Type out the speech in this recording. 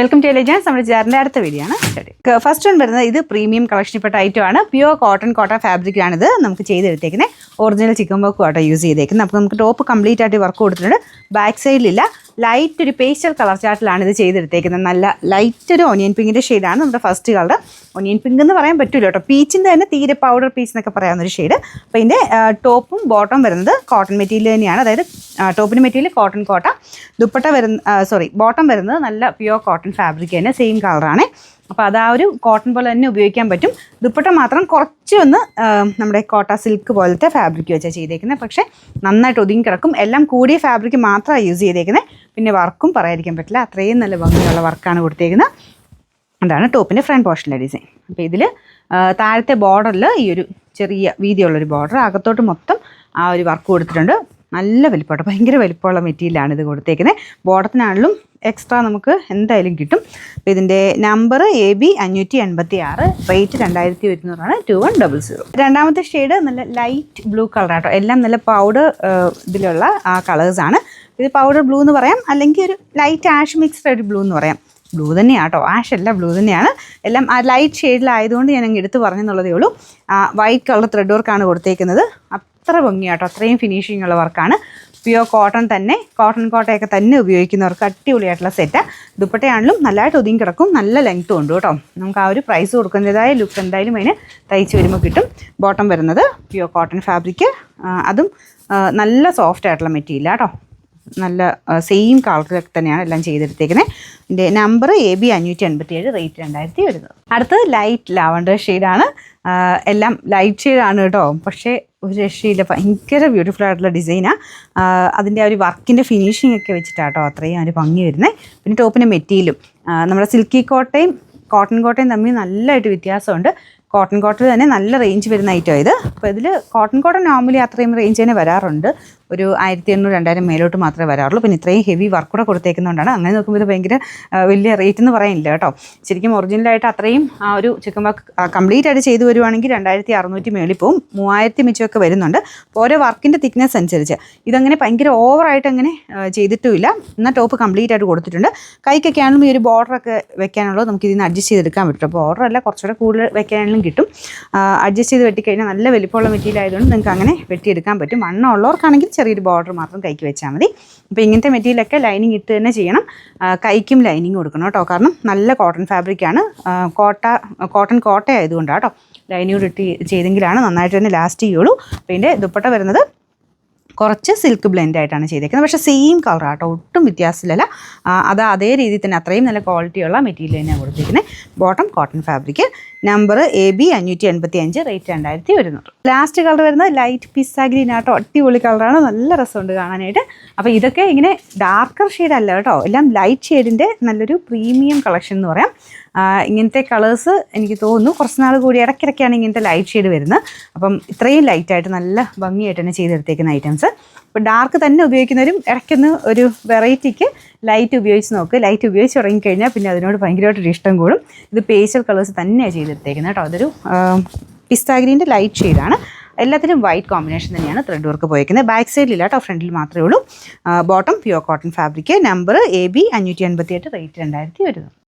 Welcome to എലിജൻസ്. നമ്മുടെ ജാറിൻ്റെ അടുത്ത video ആണ്. ഫസ്റ്റ് വൺ വരുന്നത് ഇത് പ്രീമിയം കളക്ഷനിൽപ്പെട്ട ഐറ്റം ആണ്. പ്യുവർ കോട്ട ഫാബ്രിക്കാണിത്. നമുക്ക് ചെയ്തെടുത്തേക്കുന്നത് ഒറിജിനൽ ചിക്കൻ വർക്ക് ആട്ടോ യൂസ് ചെയ്തേക്കുന്നത്. അപ്പോൾ നമുക്ക് ടോപ്പ് കംപ്ലീറ്റ് ആയിട്ട് വർക്ക് കൊടുത്തിട്ടുണ്ട്. ബാക്ക് സൈഡിലില്ല, ലൈറ്റ് ഒരു പേസ്റ്റൽ കളർ ചാർട്ടിലാണ് ഇത് ചെയ്തെടുത്തേക്കുന്നത്. നല്ല ലൈറ്റ് ഒരു ഓനിയൻ പിങ്കിൻ്റെ ഷെയ്ഡാണ് നമ്മുടെ ഫസ്റ്റ് കളർ. ഓനിയൻ പിങ്ക് എന്ന് പറയാൻ പറ്റില്ല കേട്ടോ, പീച്ചിൻ്റെ തന്നെ തീരെ പൗഡർ പീച്ച് എന്നൊക്കെ പറയാവുന്നൊരു ഷെയ്ഡ്. അപ്പോൾ ഇതിൻ്റെ ടോപ്പും ബോട്ടം വരുന്നത് കോട്ടൺ മെറ്റീരിയൽ തന്നെയാണ്. അതായത് ടോപ്പിൻ്റെ മെറ്റീരിയൽ കോട്ടൺ കോട്ട, ദുപ്പട്ട ബോട്ടം വരുന്നത് നല്ല പ്യുവർ കോട്ടൺ ഫാബ്രിക് തന്നെ, സെയിം കളറാണ്. അപ്പോൾ അത് ആ ഒരു കോട്ടൺ പോലെ തന്നെ ഉപയോഗിക്കാൻ പറ്റും. ദുപ്പട്ട മാത്രം കുറച്ച് ഒന്ന് നമ്മുടെ കോട്ട സിൽക്ക് പോലത്തെ ഫാബ്രിക് വെച്ചാൽ ചെയ്തേക്കുന്നത്. പക്ഷേ നന്നായിട്ട് ഒതുങ്ങി കിടക്കും. എല്ലാം കൂടിയ ഫാബ്രിക് മാത്രമാണ് യൂസ് ചെയ്തേക്കുന്നത്. പിന്നെ വർക്കും പറയാതിരിക്കാൻ പറ്റില്ല, അത്രയും നല്ല ഭംഗിയുള്ള വർക്കാണ് കൊടുത്തേക്കുന്നത്. അതാണ് ടോപ്പിൻ്റെ ഫ്രണ്ട് പോർഷനിലെ ഡിസൈൻ. അപ്പോൾ ഇതിൽ താഴത്തെ ബോർഡറിൽ ഈ ഒരു ചെറിയ വീതിയുള്ളൊരു ബോർഡർ, അകത്തോട്ട് മൊത്തം ആ ഒരു വർക്ക് കൊടുത്തിട്ടുണ്ട്. നല്ല വലിപ്പമുണ്ട്, ഭയങ്കര വലിപ്പമുള്ള മെറ്റീരിയലാണ് ഇത് കൊടുത്തേക്കുന്നത്. ബോർഡത്തിനാണെങ്കിലും എക്സ്ട്രാ നമുക്ക് എന്തായാലും കിട്ടും. അപ്പോൾ ഇതിൻ്റെ നമ്പർ AB 586, റേറ്റ് 2100, 2100. രണ്ടാമത്തെ ഷെയ്ഡ് നല്ല ലൈറ്റ് ബ്ലൂ കളറാട്ടോ. എല്ലാം നല്ല പൗഡർ ഇതിലുള്ള ആ കളേഴ്സാണ്. ഇത് പൗഡർ ബ്ലൂ എന്ന് പറയാം, അല്ലെങ്കിൽ ഒരു ലൈറ്റ് ആഷ് മിക്സ്ഡ് ഒരു ബ്ലൂ എന്ന് പറയാം. ബ്ലൂ തന്നെയാണ് കേട്ടോ, ആഷ് അല്ല, ബ്ലൂ തന്നെയാണ്. എല്ലാം ആ ലൈറ്റ് ഷെയ്ഡിലായതുകൊണ്ട് ഞാൻ അങ്ങ് എടുത്ത് പറഞ്ഞെന്നുള്ളതേ ഉള്ളൂ. വൈറ്റ് കളർ ത്രെഡ് വർക്കാണ് കൊടുത്തേക്കുന്നത്. അത്ര ഭംഗിയാട്ടോ, അത്രയും ഫിനിഷിംഗ് ഉള്ള വർക്കാണ്. പ്യുവർ കോട്ടൺ തന്നെ, കോട്ടയൊക്കെ തന്നെ ഉപയോഗിക്കുന്നവർക്ക് അടിപൊളിയായിട്ടുള്ള സെറ്റ്. ദുപ്പട്ടയാണെങ്കിലും നല്ലതായിട്ട് ഒതുങ്ങി കിടക്കും, നല്ല ലെങ്ത്തും ഉണ്ട് കേട്ടോ. നമുക്ക് ആ ഒരു പ്രൈസ് കൊടുക്കുന്നതായ ലുക്ക് എന്തായാലും അതിന് തയ്ച്ച് വരുമ്പോൾ കിട്ടും. ബോട്ടം വരുന്നത് പ്യുവർ കോട്ടൺ ഫാബ്രിക്, അതും നല്ല സോഫ്റ്റ് ആയിട്ടുള്ള മെറ്റീരിയൽ കേട്ടോ. നല്ല സെയിം കളറിലൊക്കെ തന്നെയാണ് എല്ലാം ചെയ്തെടുത്തേക്കുന്നത്. ഇതിൻ്റെ നമ്പർ AB 587, റേറ്റ് 2100. അടുത്തത് ലൈറ്റ് ലാവണ്ടർ ഷെയ്ഡാണ്. എല്ലാം ലൈറ്റ് ഷെയ്ഡാണ് കേട്ടോ, പക്ഷേ ഒരു രക്ഷയില്ല, ഭയങ്കര ബ്യൂട്ടിഫുൾ ആയിട്ടുള്ള ഡിസൈനാണ്. അതിൻ്റെ ആ ഒരു വർക്കിൻ്റെ ഫിനിഷിംഗ് ഒക്കെ വെച്ചിട്ടാട്ടോ അത്രയും ഒരു ഭംഗി വരുന്നത്. പിന്നെ ടോപ്പിൻ്റെ മെറ്റീരിയലും നമ്മുടെ സിൽക്കി കോട്ടയും കോട്ടൺ കോട്ടയും തമ്മിൽ നല്ലതായിട്ട് വ്യത്യാസമുണ്ട്. കോട്ടൺ തന്നെ നല്ല റേഞ്ച് വരുന്ന ഐറ്റം ഇത്. അപ്പോൾ ഇതിൽ കോട്ടൺ നോർമലി അത്രയും റേഞ്ച് തന്നെ വരാറുണ്ട്. ഒരു 1800, 2000 മേലോട്ട് മാത്രമേ വരാറുള്ളൂ. പിന്നെ ഇത്രയും ഹെവി വർക്ക് കൂടെ കൊടുത്തേക്കുന്നതുകൊണ്ടാണ്. അങ്ങനെ നോക്കുമ്പോൾ ഇത് ഭയങ്കര വലിയ റേറ്റ് എന്ന് പറയാനില്ല കേട്ടോ. ശരിക്കും ഒറിജിനലായിട്ട് അത്രയും ആ ഒരു ചിക്കൻ വർക്ക് കംപ്ലീറ്റ് ആയിട്ട് ചെയ്തു വരുവാണെങ്കിൽ 2600 മേളിൽ പോവും, 3000 മിച്ചമൊക്കെ വരുന്നുണ്ട്. ഓരോ വർക്കിൻ്റെ തിക്നെസ് അനുസരിച്ച് ഇതങ്ങനെ ഭയങ്കര ഓവറായിട്ട് അങ്ങനെ ചെയ്തിട്ടുമില്ല. എന്നാൽ ടോപ്പ് കംപ്ലീറ്റ് ആയിട്ട് കൊടുത്തിട്ടുണ്ട്. കൈക്കൊക്കെ ആണെങ്കിലും ഈ ഒരു ബോർഡറൊക്കെ വെക്കാനുള്ളത് നമുക്ക് ഇതിന് അഡ്ജസ്റ്റ് ചെയ്തെടുക്കാൻ പറ്റും. ബോർഡറല്ല, കുറച്ചുകൂടെ കൂടുതൽ വെക്കാനാണെങ്കിലും കിട്ടും. അഡ്ജസ്റ്റ് ചെയ്ത് വെട്ടിക്കഴിഞ്ഞാൽ നല്ല വലിപ്പമുള്ള മെറ്റീരിയൽ ആയതുകൊണ്ട് നിങ്ങൾക്ക് അങ്ങനെ വെട്ടിയെടുക്കാൻ പറ്റും. വണ്ണം ഉള്ളവർക്കാണെങ്കിൽ ചെറിയൊരു ബോർഡർ മാത്രം കൈക്ക് വെച്ചാൽ മതി. അപ്പോൾ ഇങ്ങനത്തെ മെറ്റീരിയലൊക്കെ ലൈനിങ് ഇട്ട് തന്നെ ചെയ്യണം. കൈക്കും ലൈനിങ് കൊടുക്കണം കേട്ടോ, കാരണം നല്ല കോട്ടൺ ഫാബ്രിക്കാണ്. കോട്ട ആയതുകൊണ്ടാണ് കേട്ടോ ലൈനിങ് ഇട്ട് ചെയ്തെങ്കിലാണ് നന്നായിട്ട് തന്നെ ലാസ്റ്റ് ചെയ്യുള്ളൂ. അപ്പോൾ ഇതിൻ്റെ ദുപ്പട്ട വരുന്നത് കുറച്ച് സിൽക്ക് ബ്ലെൻഡ് ആയിട്ടാണ് ചെയ്തേക്കുന്നത്. പക്ഷേ സെയിം കളറാട്ടോ, ഒട്ടും വ്യത്യാസമില്ല. അത് അതേ രീതിയിൽ തന്നെ അത്രയും നല്ല ക്വാളിറ്റിയുള്ള മെറ്റീരിയൽ തന്നെയാണ് കൊടുത്തിരിക്കുന്നത്. Bottom cotton fabric, number AB 585, rate 2100. Last colour വരുന്നത് ലൈറ്റ് പിസ്സ ഗ്രീൻ ആട്ടോ. അടിപൊളി കളറാണ്, നല്ല രസമുണ്ട് കാണാനായിട്ട്. അപ്പോൾ ഇതൊക്കെ ഇങ്ങനെ ഡാർക്കർ ഷെയ്ഡ് അല്ല കേട്ടോ, എല്ലാം ലൈറ്റ് ഷെയ്ഡിൻ്റെ നല്ലൊരു പ്രീമിയം കളക്ഷൻ എന്ന് പറയാം. ഇങ്ങനത്തെ കളേഴ്സ് എനിക്ക് തോന്നുന്നു കുറച്ച് നാൾ കൂടി ഇടയ്ക്കിടയ്ക്കാണ് ഇങ്ങനത്തെ ലൈറ്റ് ഷെയ്ഡ് വരുന്നത്. അപ്പം ഇത്രയും ലൈറ്റായിട്ട് നല്ല ഭംഗിയായിട്ട് തന്നെ ചെയ്തെടുത്തേക്കുന്ന ഐറ്റംസ്. ഇപ്പോൾ ഡാർക്ക് തന്നെ ഉപയോഗിക്കുന്നവരും ഇടയ്ക്കൊന്ന് ഒരു വെറൈറ്റിക്ക് ലൈറ്റ് ഉപയോഗിച്ച് നോക്ക്. ലൈറ്റ് ഉപയോഗിച്ച് തുടങ്ങിക്കഴിഞ്ഞാൽ പിന്നെ അതിനോട് ഭയങ്കരമായിട്ടൊരു ഇഷ്ടം കൂടും. ഇത് പേസ്റ്റൽ കളേഴ്സ് തന്നെയാണ് ചെയ്തെടുത്തേക്കുന്നത് കേട്ടോ. അതൊരു പിസ്ത ഗ്രീൻ്റെ ലൈറ്റ് ഷെയ്ഡാണ്. എല്ലാത്തിനും വൈറ്റ് കോമ്പിനേഷൻ തന്നെയാണ് ത്രെഡ് വർക്ക് പോയിരിക്കുന്നത്. ബാക്ക് സൈഡിലില്ല കേട്ടോ, ഫ്രണ്ടിൽ മാത്രമേ ഉള്ളൂ. Bottom pure cotton fabric, number AB 588, rate 2100.